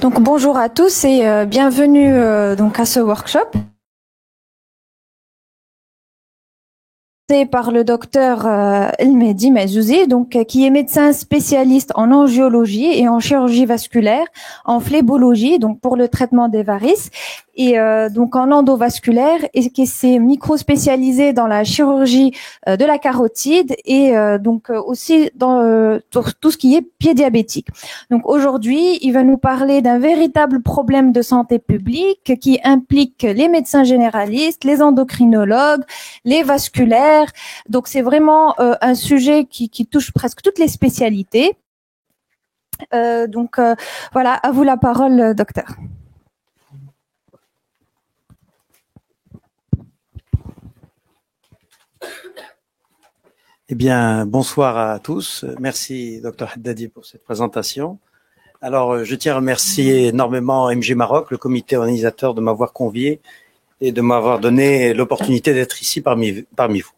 Donc bonjour à tous et bienvenue donc à ce workshop. Par le docteur El-Mehdi Mazouzi, donc qui est médecin spécialiste en angiologie et en chirurgie vasculaire, en phlébologie, donc pour le traitement des varices, et donc en endovasculaire, et qui s'est micro-spécialisé dans la chirurgie de la carotide et donc aussi dans tout ce qui est pied diabétique. Donc aujourd'hui, il va nous parler d'un véritable problème de santé publique qui implique les médecins généralistes, les endocrinologues, les vasculaires. Donc c'est vraiment un sujet qui touche presque toutes les spécialités. Voilà, à vous la parole, docteur. Eh bien, bonsoir à tous. Merci, docteur Haddadi, pour cette présentation. Alors, je tiens à remercier énormément MG Maroc, le comité organisateur, de m'avoir convié et de m'avoir donné l'opportunité d'être ici parmi vous.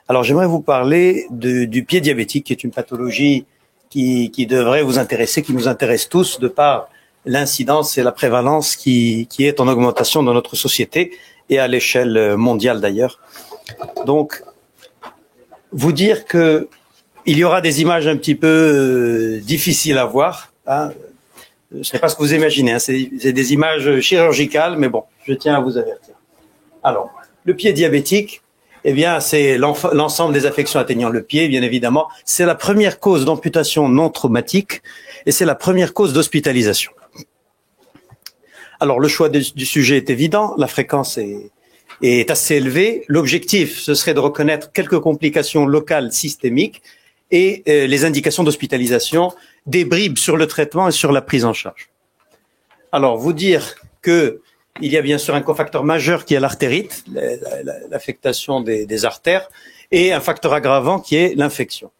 Alors, j'aimerais vous parler du pied diabétique, qui est une pathologie qui devrait vous intéresser, qui nous intéresse tous, de par l'incidence et la prévalence qui est en augmentation dans notre société et à l'échelle mondiale d'ailleurs. Donc, vous dire que il y aura des images un petit peu difficiles à voir. Hein. Je ne sais pas ce que vous imaginez. Hein. C'est des images chirurgicales, mais bon, je tiens à vous avertir. Alors, le pied diabétique, eh bien, c'est l'ensemble des affections atteignant le pied, bien évidemment. C'est la première cause d'amputation non traumatique et c'est la première cause d'hospitalisation. Alors, le choix du sujet est évident. La fréquence est assez élevé. L'objectif, ce serait de reconnaître quelques complications locales systémiques et les indications d'hospitalisation, des bribes sur le traitement et sur la prise en charge. Alors, vous dire que il y a bien sûr un cofacteur majeur qui est l'artérite, l'affectation des artères, et un facteur aggravant qui est l'infection.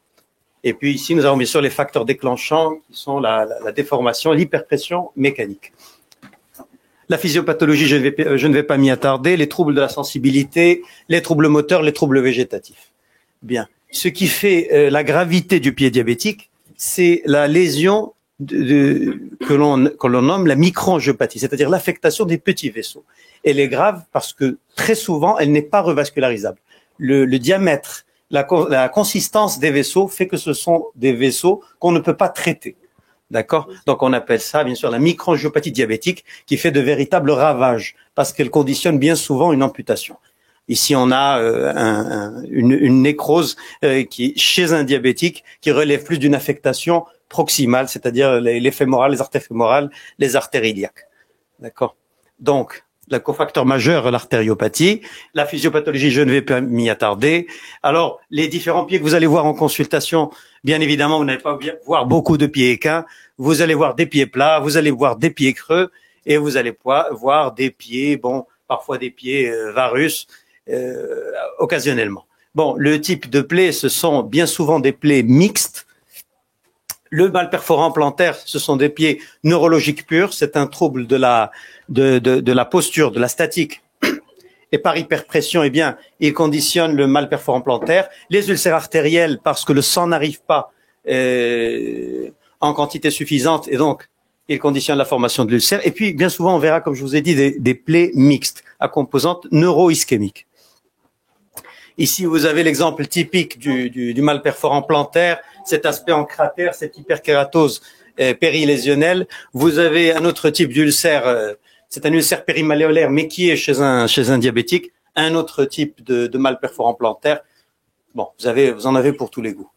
Et puis ici, nous avons bien sûr les facteurs déclenchants qui sont la déformation, l'hyperpression mécanique. La physiopathologie, je ne vais pas m'y attarder, les troubles de la sensibilité, les troubles moteurs, les troubles végétatifs. Bien. Ce qui fait la gravité du pied diabétique, c'est la lésion que l'on nomme la microangiopathie, c'est-à-dire l'affectation des petits vaisseaux. Elle est grave parce que très souvent, elle n'est pas revascularisable. Le diamètre, la consistance des vaisseaux fait que ce sont des vaisseaux qu'on ne peut pas traiter. D'accord? Donc, on appelle ça, bien sûr, la microangiopathie diabétique qui fait de véritables ravages parce qu'elle conditionne bien souvent une amputation. Ici, on a une nécrose qui, chez un diabétique, qui relève plus d'une affectation proximale, c'est-à-dire les fémorales, les artères fémorales, les artères iliaques. D'accord? Donc, le cofacteur majeur, l'artériopathie. La physiopathologie, je ne vais pas m'y attarder. Alors, les différents pieds que vous allez voir en consultation, bien évidemment, vous n'allez pas voir beaucoup de pieds équins. Vous allez voir des pieds plats, vous allez voir des pieds creux, et vous allez voir des pieds, bon, parfois des pieds varus, occasionnellement. Bon, le type de plaies, ce sont bien souvent des plaies mixtes. Le mal perforant plantaire, ce sont des pieds neurologiques purs. C'est un trouble de la posture, de la statique. Et par hyperpression, eh bien, il conditionne le mal perforant plantaire. Les ulcères artériels, parce que le sang n'arrive pas en quantité suffisante, et donc il conditionne la formation de l'ulcère. Et puis, bien souvent, on verra, comme je vous ai dit, des plaies mixtes à composante neuro-ischémique. Ici, vous avez l'exemple typique du mal perforant plantaire, cet aspect en cratère, cette hyperkératose périlésionnelle. Vous avez un autre type d'ulcère, c'est un ulcère périmalléolaire, mais qui est chez un diabétique. Un autre type de mal perforant plantaire. Bon, vous en avez pour tous les goûts.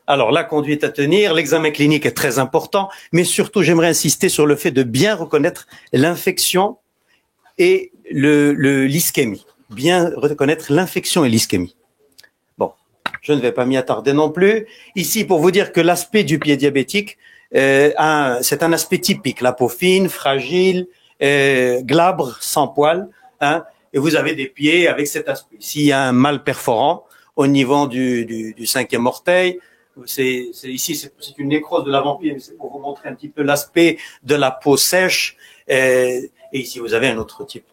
Alors, la conduite à tenir, l'examen clinique est très important, mais surtout, j'aimerais insister sur le fait de bien reconnaître l'infection et l'ischémie. Bien reconnaître l'infection et l'ischémie. Bon, je ne vais pas m'y attarder non plus. Ici, pour vous dire que l'aspect du pied diabétique, c'est un aspect typique. La peau fine, fragile, glabre, sans poils. Hein, et vous avez des pieds avec cet aspect. S'il y a un mal perforant au niveau du cinquième orteil, ici, c'est une nécrose de l'avant-pied. C'est pour vous montrer un petit peu l'aspect de la peau sèche. Et ici, vous avez un autre type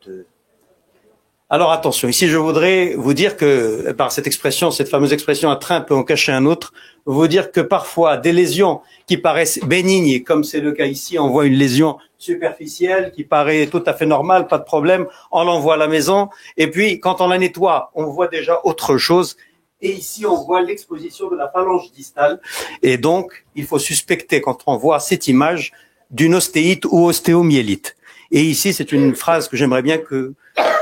Alors attention, ici je voudrais vous dire que, par cette expression, cette fameuse expression, un train peut en cacher un autre, vous dire que parfois des lésions qui paraissent bénignes, comme c'est le cas ici, on voit une lésion superficielle qui paraît tout à fait normale, pas de problème, on l'envoie à la maison, et puis quand on la nettoie, on voit déjà autre chose, et ici on voit l'exposition de la phalange distale, et donc il faut suspecter quand on voit cette image d'une ostéite ou ostéomyélite. Et ici c'est une phrase que j'aimerais bien que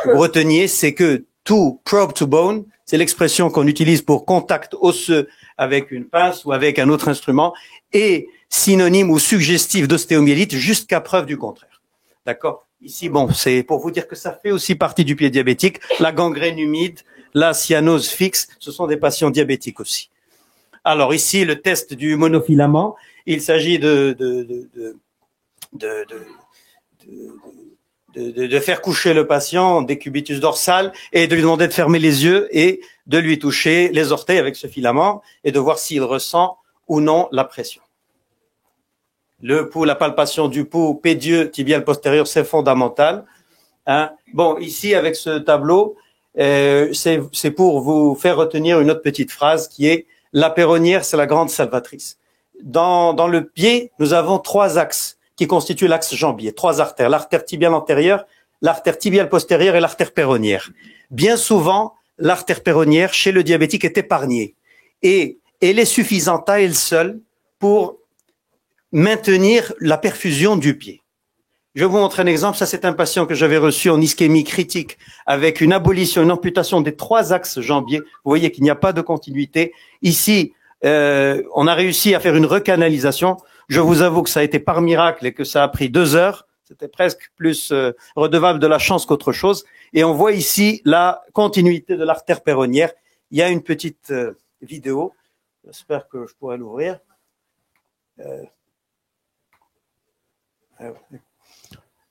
vous reteniez, c'est que to probe to bone, c'est l'expression qu'on utilise pour contact osseux avec une pince ou avec un autre instrument, est synonyme ou suggestif d'ostéomyélite jusqu'à preuve du contraire. D'accord? Ici, bon, c'est pour vous dire que ça fait aussi partie du pied diabétique. La gangrène humide, la cyanose fixe, ce sont des patients diabétiques aussi. Alors ici, le test du monofilament, il s'agit de faire coucher le patient des cubitus dorsal et de lui demander de fermer les yeux et de lui toucher les orteils avec ce filament et de voir s'il ressent ou non la pression. Le pouls, la palpation du pouls pédieux tibial postérieur, c'est fondamental. Hein. Bon, ici avec ce tableau, c'est pour vous faire retenir une autre petite phrase qui est « la péronnière, c'est la grande salvatrice ». Dans le pied, nous avons 3 axes qui constituent l'axe jambier, 3 artères, l'artère tibiale antérieure, l'artère tibiale postérieure et l'artère péronnière. Bien souvent, l'artère péronnière chez le diabétique est épargnée et elle est suffisante à elle seule pour maintenir la perfusion du pied. Je vous montre un exemple. Ça, c'est un patient que j'avais reçu en ischémie critique avec une abolition, une amputation des 3 axes jambiers. Vous voyez qu'il n'y a pas de continuité. Ici, on a réussi à faire une recanalisation. Je vous avoue que ça a été par miracle et que ça a pris 2 heures. C'était presque plus redevable de la chance qu'autre chose. Et on voit ici la continuité de l'artère péronnière. Il y a une petite vidéo. J'espère que je pourrai l'ouvrir.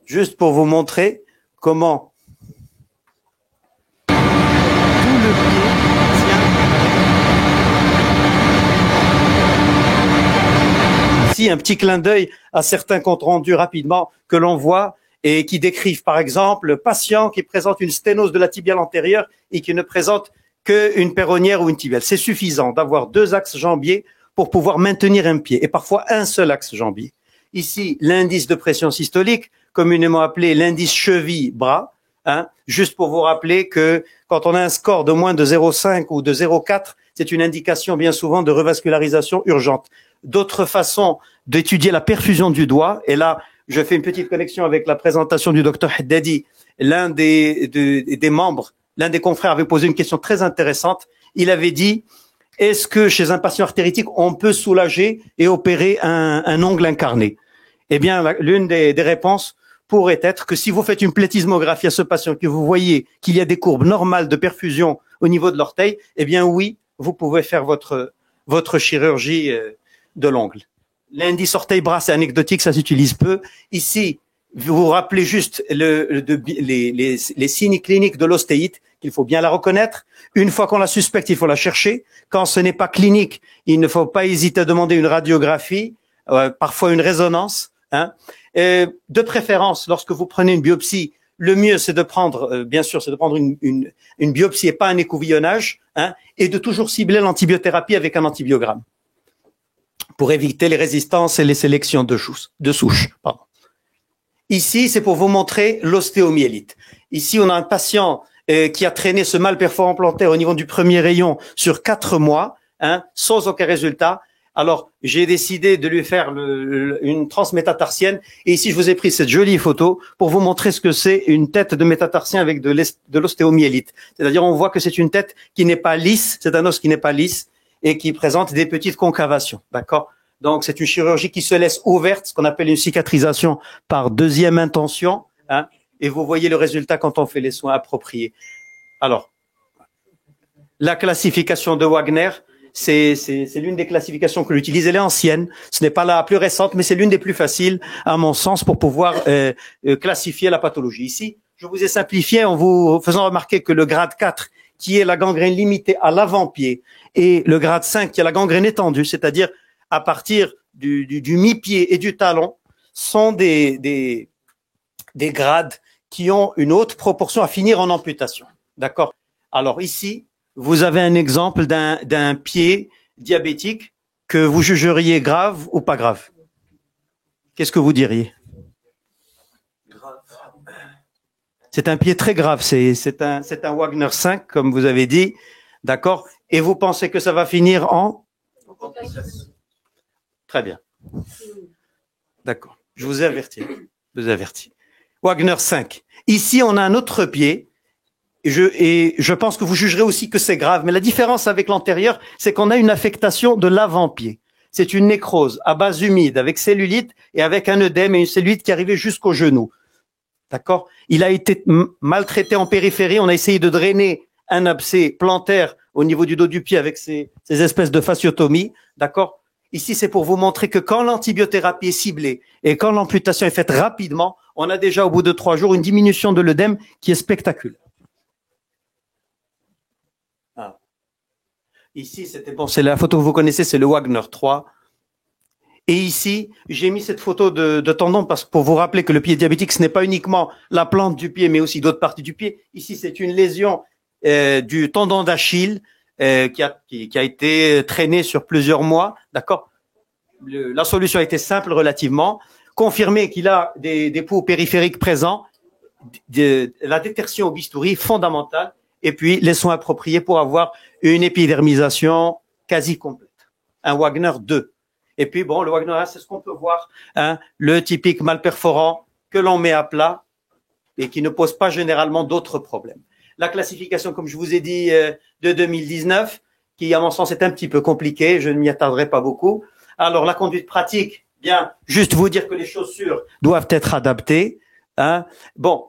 Juste pour vous montrer comment tout le pied tient. Ici, un petit clin d'œil à certains comptes rendus rapidement que l'on voit et qui décrivent, par exemple, le patient qui présente une sténose de la tibiale antérieure et qui ne présente qu'une péronnière ou une tibiale. C'est suffisant d'avoir 2 axes jambiers pour pouvoir maintenir un pied et parfois un seul axe jambier. Ici, l'indice de pression systolique, communément appelé l'indice cheville-bras, hein, juste pour vous rappeler que quand on a un score de moins de 0,5 ou de 0,4, c'est une indication bien souvent de revascularisation urgente. D'autres façons d'étudier la perfusion du doigt, et là, je fais une petite connexion avec la présentation du docteur Haddadi, l'un des membres, l'un des confrères avait posé une question très intéressante. Il avait dit, est-ce que chez un patient artéritique, on peut soulager et opérer un ongle incarné? Eh bien, l'une des réponses pourrait être que si vous faites une plétismographie à ce patient, que vous voyez qu'il y a des courbes normales de perfusion au niveau de l'orteil, eh bien oui, vous pouvez faire votre chirurgie de l'ongle. L'indice orteil-bras, c'est anecdotique, ça s'utilise peu. Ici, vous vous rappelez juste les signes cliniques de l'ostéite, qu'il faut bien la reconnaître. Une fois qu'on la suspecte, il faut la chercher. Quand ce n'est pas clinique, il ne faut pas hésiter à demander une radiographie, parfois une résonance. Hein. De préférence, lorsque vous prenez une biopsie, le mieux c'est de prendre, bien sûr, c'est de prendre une biopsie et pas un écouvillonnage, hein, et de toujours cibler l'antibiothérapie avec un antibiogramme pour éviter les résistances et les sélections de souches. Pardon. Ici, c'est pour vous montrer l'ostéomyélite. Ici, on a un patient qui a traîné ce mal perforant plantaire au niveau du premier rayon sur 4 mois, hein, sans aucun résultat. Alors, j'ai décidé de lui faire une transmétatarsienne. Et ici, je vous ai pris cette jolie photo pour vous montrer ce que c'est une tête de métatarsien avec de l'ostéomyélite. C'est-à-dire, on voit que c'est une tête qui n'est pas lisse, c'est un os qui n'est pas lisse et qui présente des petites concavations. D'accord? Donc, c'est une chirurgie qui se laisse ouverte, ce qu'on appelle une cicatrisation par 2e intention. Hein, et vous voyez le résultat quand on fait les soins appropriés. Alors, la classification de Wagner, c'est l'une des classifications que j'utilise. Elle est ancienne, ce n'est pas la plus récente, mais c'est l'une des plus faciles, à mon sens, pour pouvoir classifier la pathologie. Ici, je vous ai simplifié en vous faisant remarquer que le grade 4, qui est la gangrène limitée à l'avant-pied, et le grade 5, qui est la gangrène étendue, c'est-à-dire à partir du mi-pied et du talon, sont des grades qui ont une haute proportion à finir en amputation. D'accord? Alors ici, vous avez un exemple d'un pied diabétique que vous jugeriez grave ou pas grave. Qu'est-ce que vous diriez? C'est un pied très grave, c'est un Wagner 5, comme vous avez dit, d'accord? Et vous pensez que ça va finir en? Très bien. D'accord. Je vous ai averti. Je vous ai averti. Wagner 5. Ici, on a un autre pied. Et je pense que vous jugerez aussi que c'est grave. Mais la différence avec l'antérieur, c'est qu'on a une affectation de l'avant-pied. C'est une nécrose à base humide, avec cellulite et avec un œdème et une cellulite qui arrivait jusqu'au genou. D'accord? Il a été maltraité en périphérie. On a essayé de drainer un abcès plantaire au niveau du dos du pied avec ces espèces de fasciotomie. D'accord? Ici, c'est pour vous montrer que quand l'antibiothérapie est ciblée et quand l'amputation est faite rapidement, on a déjà au bout de 3 jours une diminution de l'œdème qui est spectaculaire. Ah. Ici, c'est la photo que vous connaissez, c'est le Wagner 3. Et ici, j'ai mis cette photo de tendon parce que pour vous rappeler que le pied diabétique, ce n'est pas uniquement la plante du pied, mais aussi d'autres parties du pied. Ici, c'est une lésion du tendon d'Achille qui a été traîné sur plusieurs mois. D'accord? La solution a été simple relativement. Confirmer qu'il a des poux périphériques présents, la détertion au bistouri fondamentale, et puis les soins appropriés pour avoir une épidermisation quasi complète. Un Wagner 2. Et puis, bon, le Wagner 1, c'est ce qu'on peut voir, hein, le typique mal perforant que l'on met à plat et qui ne pose pas généralement d'autres problèmes. La classification, comme je vous ai dit, de 2019, qui, à mon sens, est un petit peu compliquée, je ne m'y attarderai pas beaucoup. Alors, la conduite pratique, bien, juste vous dire que les chaussures doivent être adaptées, hein. Bon,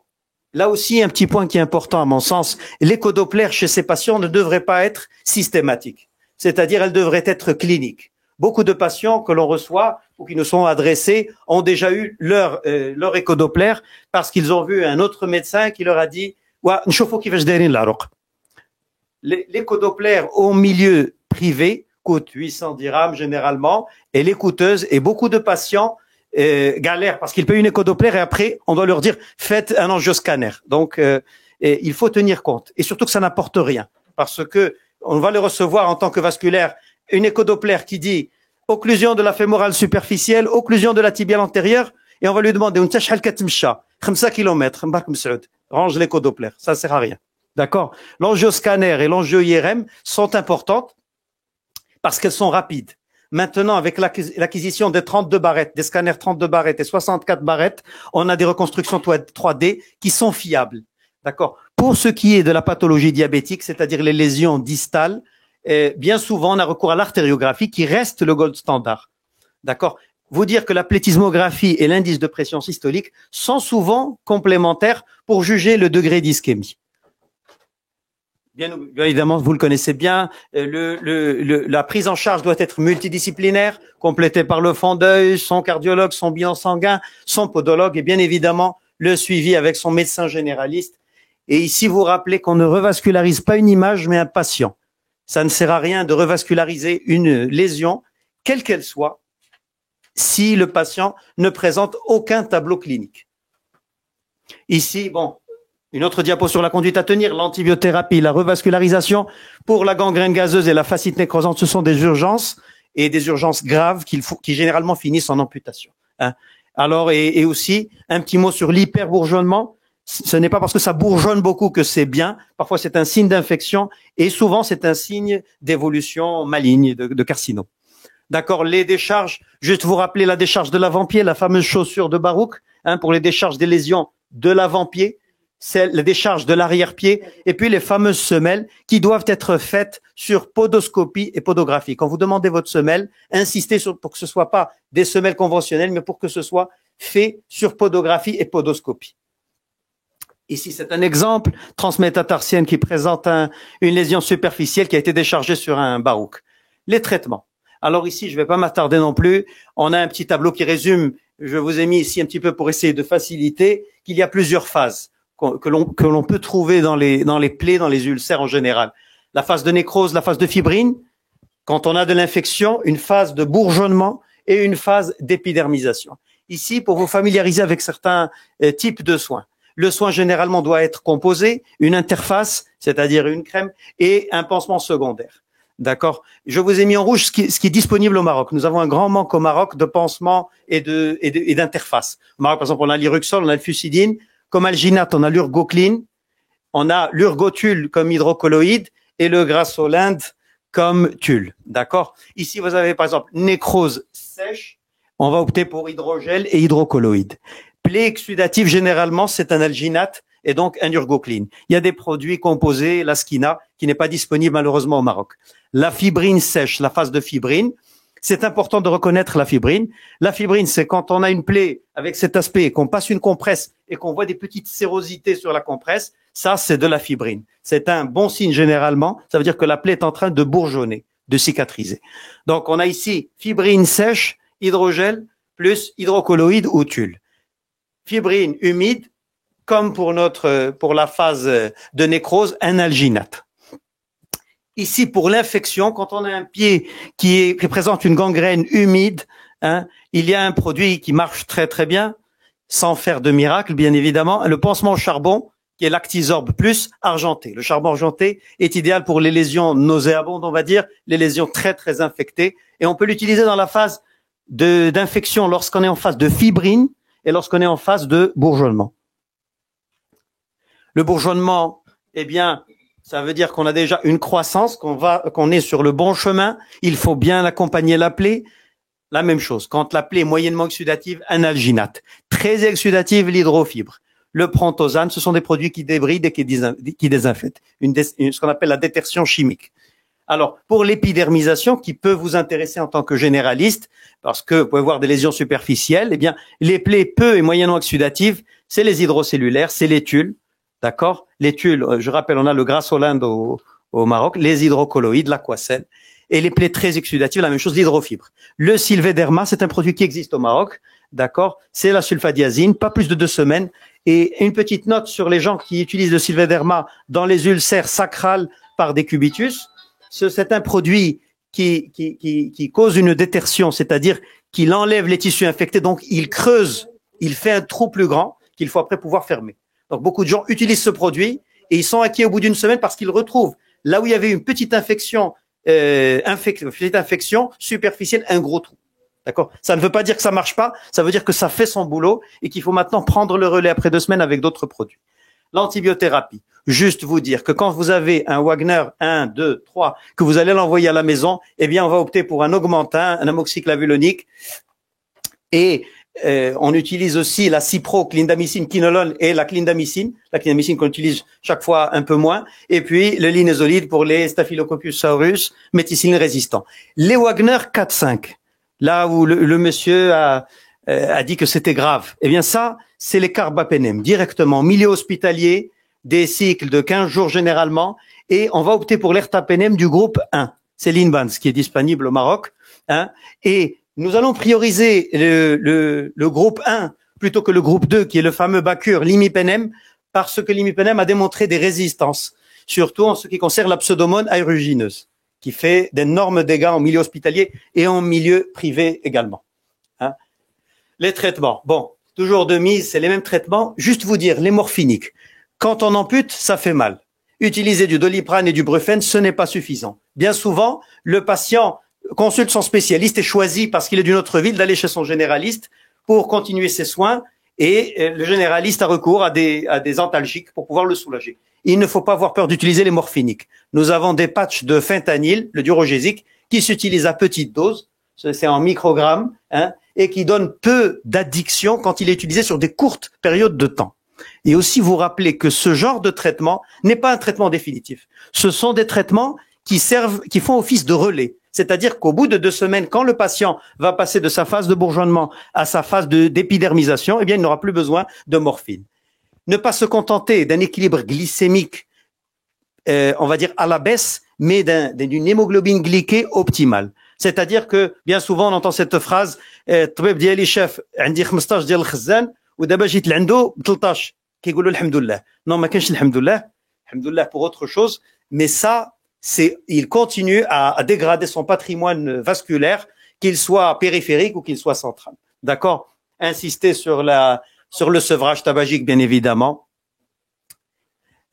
là aussi, un petit point qui est important, à mon sens, l'échodoplaire chez ces patients ne devrait pas être systématique. C'est-à-dire, elle devrait être clinique. Beaucoup de patients que l'on reçoit ou qui nous sont adressés ont déjà eu leur échodoplaire parce qu'ils ont vu un autre médecin qui leur a dit l'échodoplaire au milieu privé coûte 800 dirhams généralement, elle est coûteuse et beaucoup de patients galèrent parce qu'ils payent une échodoplaire et après on doit leur dire faites un angioscanner. Donc il faut tenir compte et surtout que ça n'apporte rien parce que on va le recevoir en tant que vasculaire. Une échodoplaire qui dit occlusion de la fémorale superficielle, occlusion de la tibiale antérieure, et on va lui demander 5 km, range l'échodoplaire, ça sert à rien. D'accord? L'angioscanner et l'angio-IRM sont importantes parce qu'elles sont rapides. Maintenant, avec l'acquisition des 32 barrettes, des scanners 32 barrettes et 64 barrettes, on a des reconstructions 3D qui sont fiables. D'accord? Pour ce qui est de la pathologie diabétique, c'est-à-dire les lésions distales, bien souvent, on a recours à l'artériographie qui reste le gold standard. D'accord? Vous dire que la plétismographie et l'indice de pression systolique sont souvent complémentaires pour juger le degré d'ischémie. Bien évidemment, vous le connaissez bien, la prise en charge doit être multidisciplinaire, complétée par le fond d'œil, son cardiologue, son bilan sanguin, son podologue et bien évidemment le suivi avec son médecin généraliste. Et ici, vous rappelez qu'on ne revascularise pas une image, mais un patient. Ça ne sert à rien de revasculariser une lésion, quelle qu'elle soit, si le patient ne présente aucun tableau clinique. Ici, bon, une autre diapo sur la conduite à tenir, l'antibiothérapie, la revascularisation pour la gangrène gazeuse et la fascite nécrosante, ce sont des urgences et des urgences graves qui généralement finissent en amputation. Hein. Alors, et aussi, un petit mot sur l'hyperbourgeonnement. Ce n'est pas parce que ça bourgeonne beaucoup que c'est bien. Parfois, c'est un signe d'infection et souvent, c'est un signe d'évolution maligne, de carcinome. D'accord, les décharges, juste vous rappeler la décharge de l'avant-pied, la fameuse chaussure de Barouk, hein, pour les décharges des lésions de l'avant-pied, c'est la décharge de l'arrière-pied et puis les fameuses semelles qui doivent être faites sur podoscopie et podographie. Quand vous demandez votre semelle, insistez pour que ce soit pas des semelles conventionnelles, mais pour que ce soit fait sur podographie et podoscopie. Ici, c'est un exemple, transmétatarsienne qui présente une lésion superficielle qui a été déchargée sur un Barouk. Les traitements. Alors ici, je ne vais pas m'attarder non plus. On a un petit tableau qui résume, je vous ai mis ici un petit peu pour essayer de faciliter, qu'il y a plusieurs phases que l'on peut trouver dans les plaies, dans les ulcères en général. La phase de nécrose, la phase de fibrine, quand on a de l'infection, une phase de bourgeonnement et une phase d'épidermisation. Ici, pour vous familiariser avec certains types de soins. Le soin généralement doit être composé, une interface, c'est-à-dire une crème, et un pansement secondaire. D'accord. Je vous ai mis en rouge ce qui est disponible au Maroc. Nous avons un grand manque au Maroc de pansements et d'interfaces. Au Maroc, par exemple, on a l'Iruxol, on a le Fusidine. Comme alginate, on a l'Urgocline, on a l'Urgotul comme hydrocolloïde et le Grasolinde comme tulle. D'accord. Ici, vous avez par exemple nécrose sèche. On va opter pour hydrogel et hydrocolloïde. Plaie exsudative, généralement, c'est un alginate et donc un urgocline. Il y a des produits composés, la skina, qui n'est pas disponible malheureusement au Maroc. La fibrine sèche, la phase de fibrine. C'est important de reconnaître la fibrine. La fibrine, c'est quand on a une plaie avec cet aspect, qu'on passe une compresse et qu'on voit des petites sérosités sur la compresse. Ça, c'est de la fibrine. C'est un bon signe généralement. Ça veut dire que la plaie est en train de bourgeonner, de cicatriser. Donc, on a ici fibrine sèche, hydrogel, plus hydrocolloïde ou tulle. Fibrine humide, comme pour la phase de nécrose, un alginate. Ici, pour l'infection, quand on a un pied qui présente une gangrène humide, il y a un produit qui marche très très bien, sans faire de miracle, bien évidemment, le pansement au charbon, qui est l'Actisorb plus argenté. Le charbon argenté est idéal pour les lésions nauséabondes, on va dire, les lésions très très infectées, et on peut l'utiliser dans la phase d'infection lorsqu'on est en phase de fibrine et lorsqu'on est en phase de bourgeonnement. Le bourgeonnement, eh bien, ça veut dire qu'on a déjà une croissance, qu'on est sur le bon chemin. Il faut bien accompagner la plaie. La même chose. Quand la plaie est moyennement exsudative, un alginate. Très exsudative, l'hydrofibre. Le prontosane, ce sont des produits qui débrident et qui désinfectent. Ce qu'on appelle la détertion chimique. Alors, pour l'épidermisation, qui peut vous intéresser en tant que généraliste, parce que vous pouvez voir des lésions superficielles, eh bien, les plaies peu et moyennement exsudatives, c'est les hydrocellulaires, c'est les tulles. D'accord. Les tulles, je rappelle, on a le Grasolinde au Maroc, les hydrocolloïdes, l'aquacelle, et les plaies très exsudatives, la même chose, l'hydrofibre. Le Sylvederma, c'est un produit qui existe au Maroc, d'accord. C'est la sulfadiazine, pas plus de 2 semaines. Et une petite note sur les gens qui utilisent le Sylvederma dans les ulcères sacrales par décubitus. C'est un produit qui cause une détertion, c'est-à-dire qu'il enlève les tissus infectés, donc il creuse, il fait un trou plus grand qu'il faut après pouvoir fermer. Donc, beaucoup de gens utilisent ce produit et ils sont inquiets au bout d'une semaine parce qu'ils retrouvent là où il y avait une petite infection, superficielle, un gros trou. D'accord. Ça ne veut pas dire que ça marche pas. Ça veut dire que ça fait son boulot et qu'il faut maintenant prendre le relais après 2 semaines avec d'autres produits. L'antibiothérapie. Juste vous dire que quand vous avez un Wagner 1, 2, 3, que vous allez l'envoyer à la maison, eh bien, on va opter pour un augmentin, un amoxiclavulonique et on utilise aussi la cipro, clindamycine, quinolone et la clindamycine qu'on utilise chaque fois un peu moins, et puis le linezolide pour les Staphylococcus aureus méticilline résistants. Les Wagner 4-5, là où le monsieur a dit que c'était grave, eh bien ça, c'est les carbapenem, directement, milieu hospitalier, des cycles de 15 jours généralement, et on va opter pour l'ertapenem du groupe 1. C'est l'Invans qui est disponible au Maroc, et nous allons prioriser le groupe 1 plutôt que le groupe 2, qui est le fameux Bacure, l'imipenem, parce que l'imipenem a démontré des résistances, surtout en ce qui concerne la pseudomone aérugineuse, qui fait d'énormes dégâts en milieu hospitalier et en milieu privé également. Les traitements, bon, toujours de mise, c'est les mêmes traitements. Juste vous dire, les morphiniques, quand on ampute, ça fait mal. Utiliser du Doliprane et du Brufen, ce n'est pas suffisant. Bien souvent, le patient consulte son spécialiste et choisit, parce qu'il est d'une autre ville, d'aller chez son généraliste pour continuer ses soins, et le généraliste a recours à des antalgiques pour pouvoir le soulager. Il ne faut pas avoir peur d'utiliser les morphiniques. Nous avons des patchs de fentanyl, le durogésique, qui s'utilisent à petite dose, c'est en microgrammes, et qui donne peu d'addiction quand il est utilisé sur des courtes périodes de temps. Et aussi vous rappeler que ce genre de traitement n'est pas un traitement définitif. Ce sont des traitements qui font office de relais. C'est-à-dire qu'au bout de 2 semaines, quand le patient va passer de sa phase de bourgeonnement à sa phase d'épidermisation, eh bien, il n'aura plus besoin de morphine. Ne pas se contenter d'un équilibre glycémique, on va dire à la baisse, mais d'une hémoglobine glyquée optimale. C'est-à-dire que, bien souvent, on entend cette phrase, الطبيب ديالي شاف عندي 15 ديال الخزان ودابا جيت لعندو ب 13 كيقولوا الحمد لله. Non, ما كانش الحمد لله pour autre chose, mais ça, il continue à dégrader son patrimoine vasculaire, qu'il soit périphérique ou qu'il soit central. D'accord? Insister sur le sevrage tabagique, bien évidemment.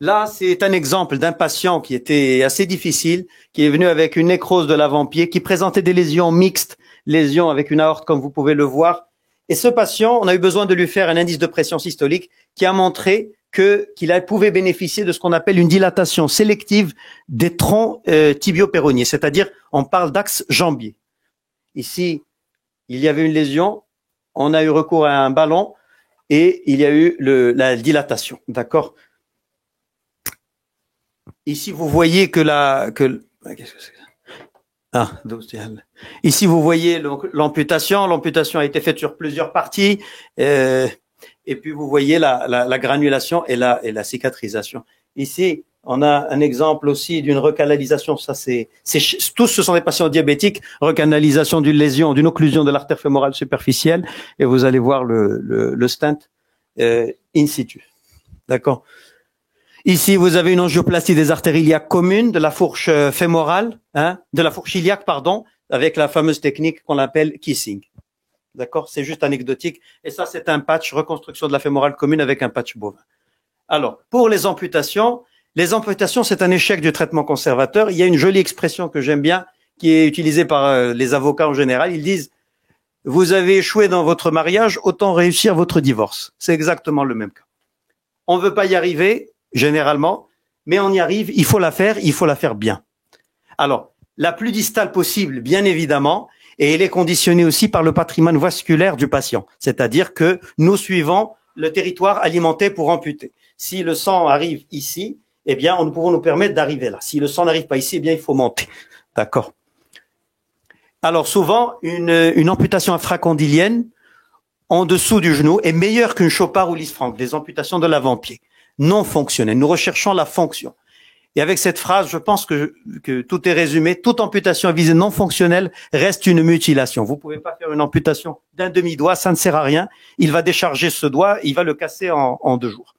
Là, c'est un exemple d'un patient qui était assez difficile, qui est venu avec une nécrose de l'avant-pied, qui présentait des lésions mixtes, lésions avec une aorte comme vous pouvez le voir. Et ce patient, on a eu besoin de lui faire un indice de pression systolique qui a montré qu'il pouvait bénéficier de ce qu'on appelle une dilatation sélective des troncs tibio-péronniers, c'est-à-dire on parle d'axe jambier. Ici, il y avait une lésion, on a eu recours à un ballon et il y a eu la dilatation, d'accord? Ici, vous voyez qu'est-ce que c'est? Ici, vous voyez l'amputation. L'amputation a été faite sur plusieurs parties. Et puis, vous voyez la granulation et la cicatrisation. Ici, on a un exemple aussi d'une recanalisation. Ça, tous ce sont des patients diabétiques. Recanalisation d'une lésion, d'une occlusion de l'artère fémorale superficielle. Et vous allez voir le stent in situ. D'accord? Ici, vous avez une angioplastie des artères iliaques communes de la fourche fémorale, de la fourche iliaque, pardon, avec la fameuse technique qu'on appelle kissing. D'accord? C'est juste anecdotique. Et ça, c'est un patch, reconstruction de la fémorale commune avec un patch bovin. Alors, pour les amputations, c'est un échec du traitement conservateur. Il y a une jolie expression que j'aime bien, qui est utilisée par les avocats en général. Ils disent, vous avez échoué dans votre mariage, autant réussir votre divorce. C'est exactement le même cas. On ne veut pas y arriver, généralement, mais on y arrive, il faut la faire bien. Alors, la plus distale possible, bien évidemment, et elle est conditionnée aussi par le patrimoine vasculaire du patient. C'est-à-dire que nous suivons le territoire alimenté pour amputer. Si le sang arrive ici, eh bien, nous pouvons nous permettre d'arriver là. Si le sang n'arrive pas ici, eh bien, il faut monter. D'accord? Alors, souvent, une amputation infracondylienne en dessous du genou est meilleure qu'une Chopard ou Lisfranc, des amputations de l'avant-pied non fonctionnelles. Nous recherchons la fonction. Et avec cette phrase, je pense que tout est résumé. Toute amputation à visée non fonctionnelle reste une mutilation. Vous pouvez pas faire une amputation d'un demi-doigt, ça ne sert à rien. Il va décharger ce doigt, il va le casser en 2 jours.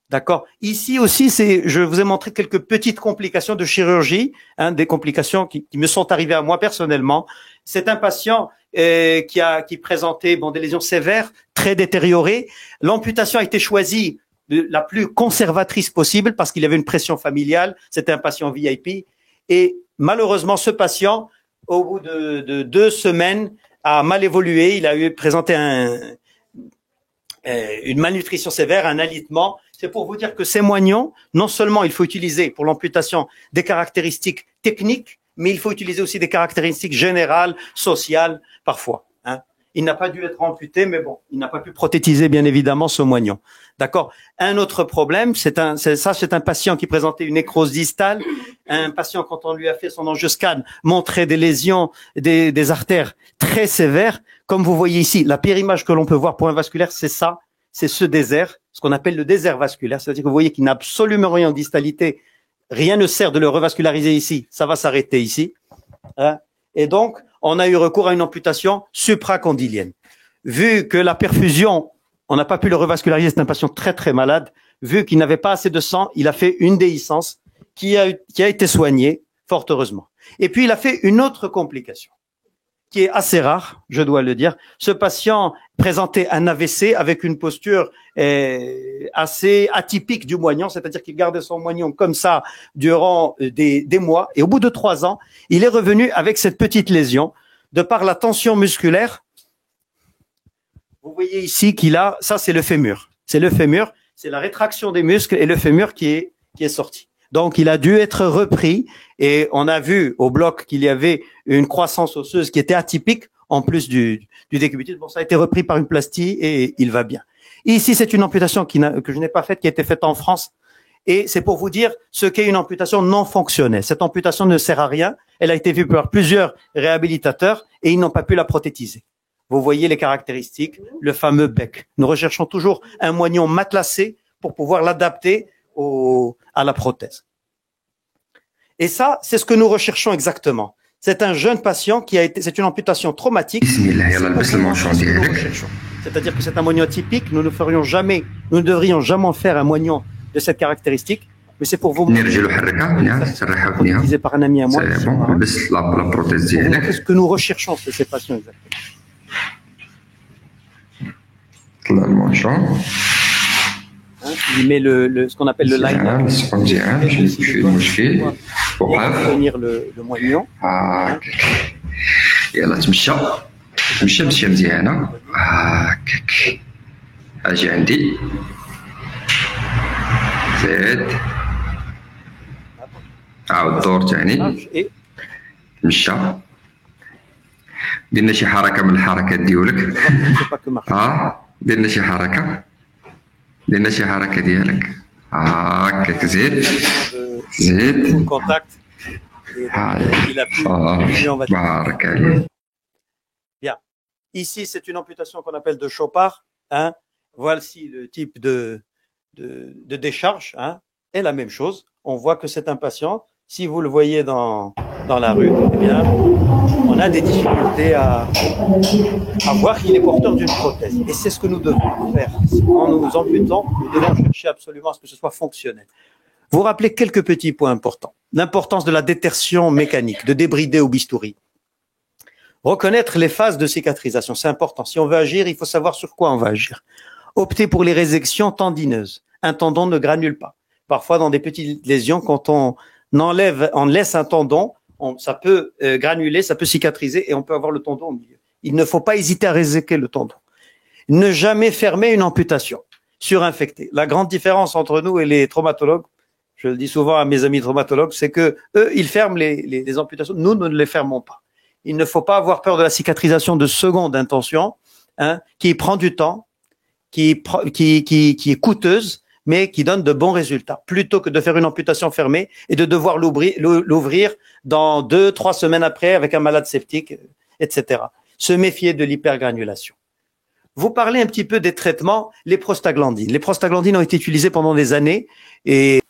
D'accord. Ici aussi, je vous ai montré quelques petites complications de chirurgie, des complications qui me sont arrivées à moi personnellement. C'est un patient qui présentait des lésions sévères, très détériorées. L'amputation a été choisie la plus conservatrice possible parce qu'il y avait une pression familiale. C'était un patient VIP. Et malheureusement, ce patient, au bout de 2 semaines, a mal évolué. Il a présenté une malnutrition sévère, un alitement. C'est pour vous dire que ces moignons, non seulement il faut utiliser pour l'amputation des caractéristiques techniques, mais il faut utiliser aussi des caractéristiques générales, sociales, parfois. Il n'a pas dû être amputé, mais bon, il n'a pas pu prothétiser, bien évidemment, ce moignon. D'accord. Un autre problème, c'est un patient qui présentait une nécrose distale. Un patient, quand on lui a fait son angioscan, montrait des lésions des artères très sévères. Comme vous voyez ici, la pire image que l'on peut voir point vasculaire, c'est ça. C'est ce désert, ce qu'on appelle le désert vasculaire. C'est-à-dire que vous voyez qu'il n'a absolument rien en distalité. Rien ne sert de le revasculariser ici. Ça va s'arrêter ici. Et donc, on a eu recours à une amputation supracondylienne. Vu que la perfusion, on n'a pas pu le revasculariser, c'est un patient très très malade. Vu qu'il n'avait pas assez de sang, il a fait une déhiscence qui a été soignée, fort heureusement. Et puis, il a fait une autre complication qui est assez rare, je dois le dire. Ce patient présentait un AVC avec une posture assez atypique du moignon, c'est-à-dire qu'il gardait son moignon comme ça durant des mois. Et au bout de 3 ans, il est revenu avec cette petite lésion de par la tension musculaire. Vous voyez ici ça c'est le fémur. C'est le fémur, c'est la rétraction des muscles et le fémur qui est sorti. Donc, il a dû être repris et on a vu au bloc qu'il y avait une croissance osseuse qui était atypique en plus du décubitus. Bon, ça a été repris par une plastie et il va bien. Ici, c'est une amputation que je n'ai pas faite, qui a été faite en France. Et c'est pour vous dire ce qu'est une amputation non fonctionnelle. Cette amputation ne sert à rien. Elle a été vue par plusieurs réhabilitateurs et ils n'ont pas pu la prothétiser. Vous voyez les caractéristiques, le fameux bec. Nous recherchons toujours un moignon matelassé pour pouvoir l'adapter à la prothèse. Et ça, c'est ce que nous recherchons exactement. C'est un jeune patient c'est une amputation traumatique. C'est-à-dire que c'est un moignon atypique. Nous ne devrions jamais faire un moignon de cette caractéristique. Mais c'est pour vous montrer, utilisé par un ami à moi, ce que nous recherchons chez ces patients exactement. il met ce qu'on appelle le liner. Pour tenir le moignon. يلا تمشى مشى مزيانه هكاك. اجي عندي زيد عاود دور ثاني مشى. درنا شي حركه من الحركات ديالك. درنا شي حركه ديالك هكاك. زيد بارك عليك. Bien. Ici, c'est une amputation qu'on appelle de Chopard. Hein. Voici le type de décharge. Hein. Et la même chose, on voit que c'est un patient, si vous le voyez dans la rue, eh bien, on a des difficultés à voir qu'il est porteur d'une prothèse. Et c'est ce que nous devons faire. En nous amputant, nous devons chercher absolument à ce que ce soit fonctionnel. Vous rappelez quelques petits points importants. L'importance de la détertion mécanique, de débrider au bistouri. Reconnaître les phases de cicatrisation, c'est important. Si on veut agir, il faut savoir sur quoi on va agir. Opter pour les résections tendineuses. Un tendon ne granule pas. Parfois, dans des petites lésions, quand on laisse un tendon, ça peut granuler, ça peut cicatriser et on peut avoir le tendon au milieu. Il ne faut pas hésiter à réséquer le tendon. Ne jamais fermer une amputation. Surinfecter. La grande différence entre nous et les traumatologues, je le dis souvent à mes amis traumatologues, c'est que eux, ils ferment les amputations. Nous ne les fermons pas. Il ne faut pas avoir peur de la cicatrisation de seconde intention, hein, qui prend du temps, qui est coûteuse, mais qui donne de bons résultats. Plutôt que de faire une amputation fermée et de devoir l'ouvrir dans 2-3 semaines après avec un malade septique, etc. Se méfier de l'hypergranulation. Vous parlez un petit peu des traitements, les prostaglandines. Les prostaglandines ont été utilisées pendant des années et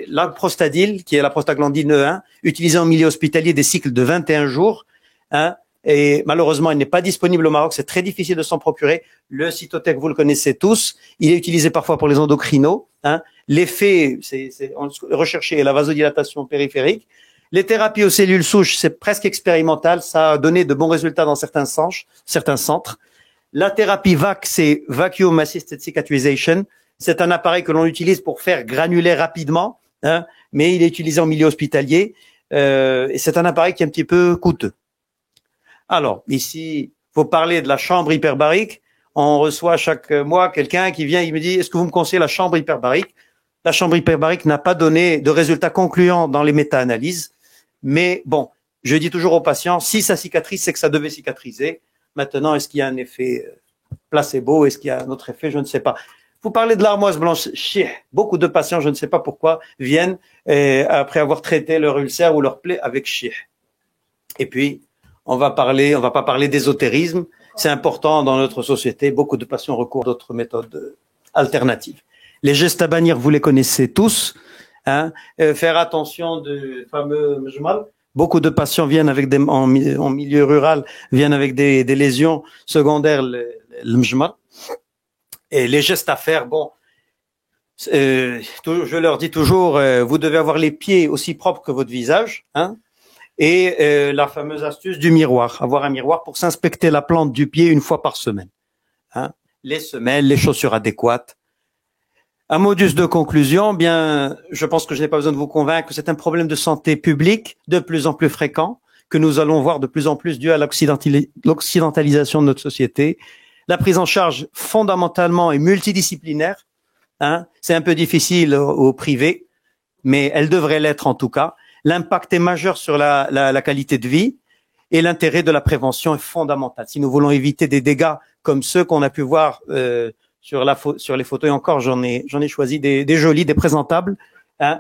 la prostadil, qui est la prostaglandine E1, utilisée en milieu hospitalier des cycles de 21 jours, hein, et malheureusement, elle n'est pas disponible au Maroc, c'est très difficile de s'en procurer. Le Cytotec, vous le connaissez tous, il est utilisé parfois pour les endocrinos. Hein. L'effet, c'est recherché la vasodilatation périphérique. Les thérapies aux cellules souches, c'est presque expérimental, ça a donné de bons résultats dans certains centres. La thérapie VAC, c'est Vacuum Assisted Cicatrization. C'est un appareil que l'on utilise pour faire granuler rapidement, hein, mais il est utilisé en milieu hospitalier et c'est un appareil qui est un petit peu coûteux. Alors, ici, faut parler de la chambre hyperbarique. On reçoit chaque mois quelqu'un qui vient, il me dit, est-ce que vous me conseillez la chambre hyperbarique? La chambre hyperbarique n'a pas donné de résultats concluants dans les méta-analyses, mais bon, je dis toujours aux patients, si ça cicatrise, c'est que ça devait cicatriser. Maintenant, est-ce qu'il y a un effet placebo? Est-ce qu'il y a un autre effet? Je ne sais pas. Vous parlez de l'armoise blanche. Beaucoup de patients, je ne sais pas pourquoi, viennent après avoir traité leur ulcère ou leur plaie avec chih. Et puis, on va pas parler d'ésotérisme. C'est important dans notre société. Beaucoup de patients recourent à d'autres méthodes alternatives. Les gestes à bannir, vous les connaissez tous. Hein. Faire attention du fameux mjmal. Beaucoup de patients viennent avec en milieu rural, viennent avec des lésions secondaires, le mjmal. Et les gestes à faire, bon, je leur dis toujours, vous devez avoir les pieds aussi propres que votre visage, hein. Et la fameuse astuce du miroir, avoir un miroir pour s'inspecter la plante du pied une fois par semaine. Hein. Les semelles, les chaussures adéquates. Un modus de conclusion, bien, je pense que je n'ai pas besoin de vous convaincre que c'est un problème de santé publique de plus en plus fréquent, que nous allons voir de plus en plus dû à l'occidentalisation de notre société. La prise en charge fondamentalement est multidisciplinaire. Hein. C'est un peu difficile au privé, mais elle devrait l'être en tout cas. L'impact est majeur sur la qualité de vie et l'intérêt de la prévention est fondamental. Si nous voulons éviter des dégâts comme ceux qu'on a pu voir sur les photos, et encore j'en ai choisi des jolis, des présentables, hein,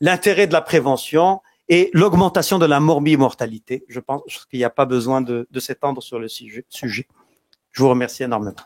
l'intérêt de la prévention et l'augmentation de la morbimortalité. Je pense qu'il n'y a pas besoin de s'étendre sur le sujet. Je vous remercie énormément.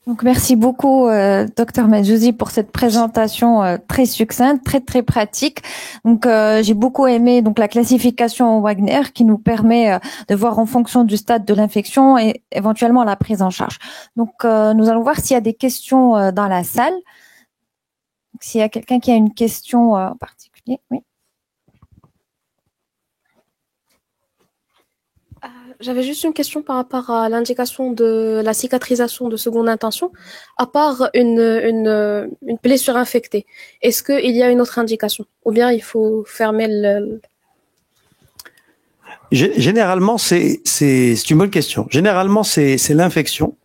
Donc merci beaucoup Dr Majouzi pour cette présentation très succincte, très pratique. Donc j'ai beaucoup aimé donc la classification Wagner qui nous permet de voir en fonction du stade de l'infection et éventuellement la prise en charge. Donc nous allons voir s'il y a des questions dans la salle. S'il y a quelqu'un qui a une question en particulier, oui. J'avais juste une question par rapport à l'indication de la cicatrisation de seconde intention. À part une blessure infectée, est-ce qu'il y a une autre indication? Ou bien il faut fermer le... Généralement, c'est une bonne question. Généralement, c'est l'infection.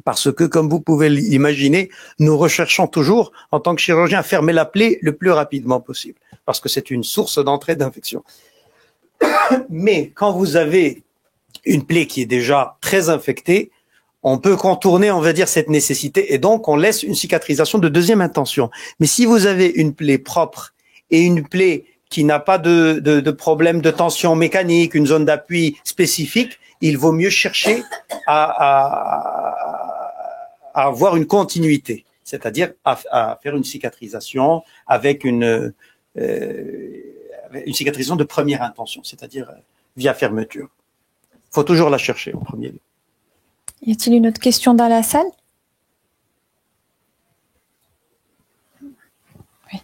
Parce que, comme vous pouvez l'imaginer, nous recherchons toujours, en tant que chirurgien, à fermer la plaie le plus rapidement possible. Parce que c'est une source d'entrée d'infection. Mais quand vous avez une plaie qui est déjà très infectée, on peut contourner, on va dire, cette nécessité. Et donc, on laisse une cicatrisation de deuxième intention. Mais si vous avez une plaie propre et une plaie qui n'a pas de problème de tension mécanique, une zone d'appui spécifique, il vaut mieux chercher à avoir une continuité, c'est-à-dire à faire une cicatrisation avec une cicatrisation de première intention, c'est-à-dire via fermeture. Il faut toujours la chercher en premier lieu. Y a-t-il une autre question dans la salle? Oui.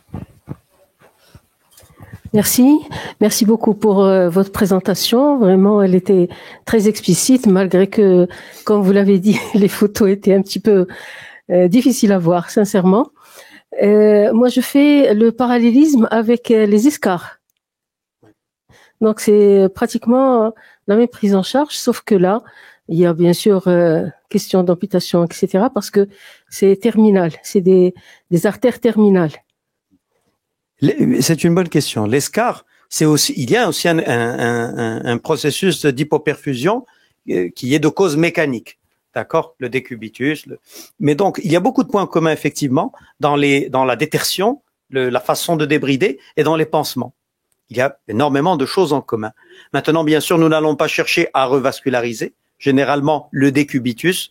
Merci beaucoup pour votre présentation. Vraiment, elle était très explicite, malgré que, comme vous l'avez dit, les photos étaient un petit peu difficiles à voir, sincèrement. Moi, je fais le parallélisme avec les escarres. Donc, c'est pratiquement la même prise en charge, sauf que là, il y a bien sûr question d'amputation, etc., parce que c'est terminal, c'est des artères terminales. C'est une bonne question. L'escar, il y a aussi un processus d'hypoperfusion qui est de cause mécanique. D'accord? Le décubitus. Mais donc, il y a beaucoup de points communs, effectivement, dans la détertion, la façon de débrider et dans les pansements. Il y a énormément de choses en commun. Maintenant, bien sûr, nous n'allons pas chercher à revasculariser. Généralement, le décubitus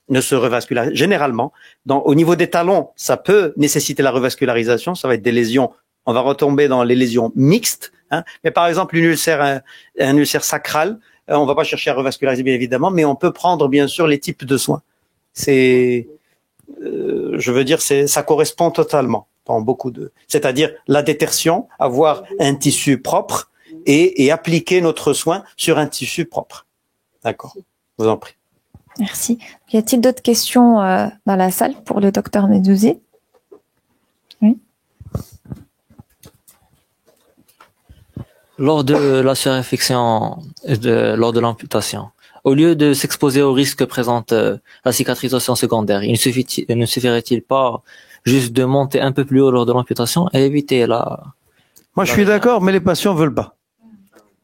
ne se revascularise. Généralement, au niveau des talons, ça peut nécessiter la revascularisation. Ça va être des lésions. On va retomber dans les lésions mixtes. Hein. Mais par exemple, un ulcère sacral, on va pas chercher à revasculariser, bien évidemment, mais on peut prendre, bien sûr, les types de soins. Ça correspond totalement dans c'est-à-dire la détertion, avoir un tissu propre et appliquer notre soin sur un tissu propre. D'accord. Je vous en prie. Merci. Y a-t-il d'autres questions dans la salle pour le docteur Medouzi? Oui. Lors de la surinfection, lors de l'amputation, au lieu de s'exposer au risque que présente la cicatrisation secondaire, il ne suffirait-il pas juste de monter un peu plus haut lors de l'amputation et éviter Moi, je suis d'accord, mais les patients veulent pas.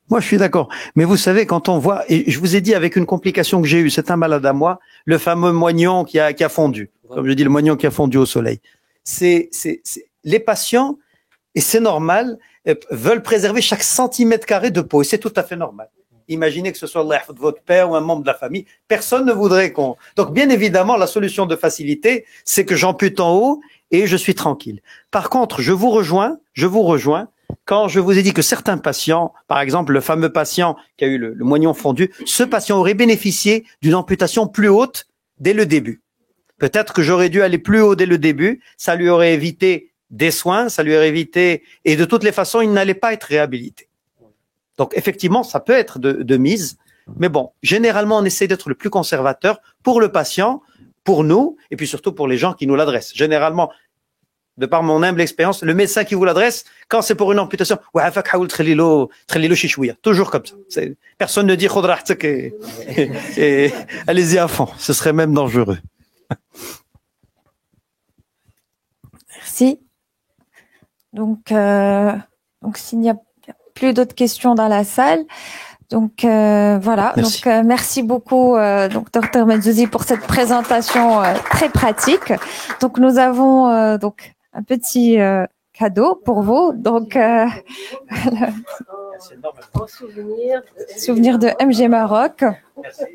Moi, je suis d'accord. Mais vous savez, quand on voit, et je vous ai dit avec une complication que j'ai eue, c'est un malade à moi, le fameux moignon qui a fondu. Comme je dis, le moignon qui a fondu au soleil. Les patients, et c'est normal, veulent préserver chaque centimètre carré de peau. Et c'est tout à fait normal. Imaginez que ce soit votre père ou un membre de la famille. Personne ne voudrait Donc, bien évidemment, la solution de facilité, c'est que j'ampute en haut et je suis tranquille. Par contre, je vous rejoins quand je vous ai dit que certains patients, par exemple, le fameux patient qui a eu le moignon fondu, ce patient aurait bénéficié d'une amputation plus haute dès le début. Peut-être que j'aurais dû aller plus haut dès le début. Ça lui aurait évité des soins, ça lui aurait évité, et de toutes les façons, il n'allait pas être réhabilité. Donc, effectivement, ça peut être de mise, mais bon, généralement, on essaie d'être le plus conservateur pour le patient, pour nous, et puis surtout pour les gens qui nous l'adressent. Généralement, de par mon humble expérience, le médecin qui vous l'adresse, quand c'est pour une amputation, toujours comme ça. Personne ne dit et allez-y à fond, ce serait même dangereux. Merci. Donc s'il n'y a plus d'autres questions dans la salle, donc voilà. Merci. Donc merci beaucoup, Dr Medouzi, pour cette présentation très pratique. Donc nous avons donc un petit cadeau pour vous. Donc souvenir de MG Maroc. Merci.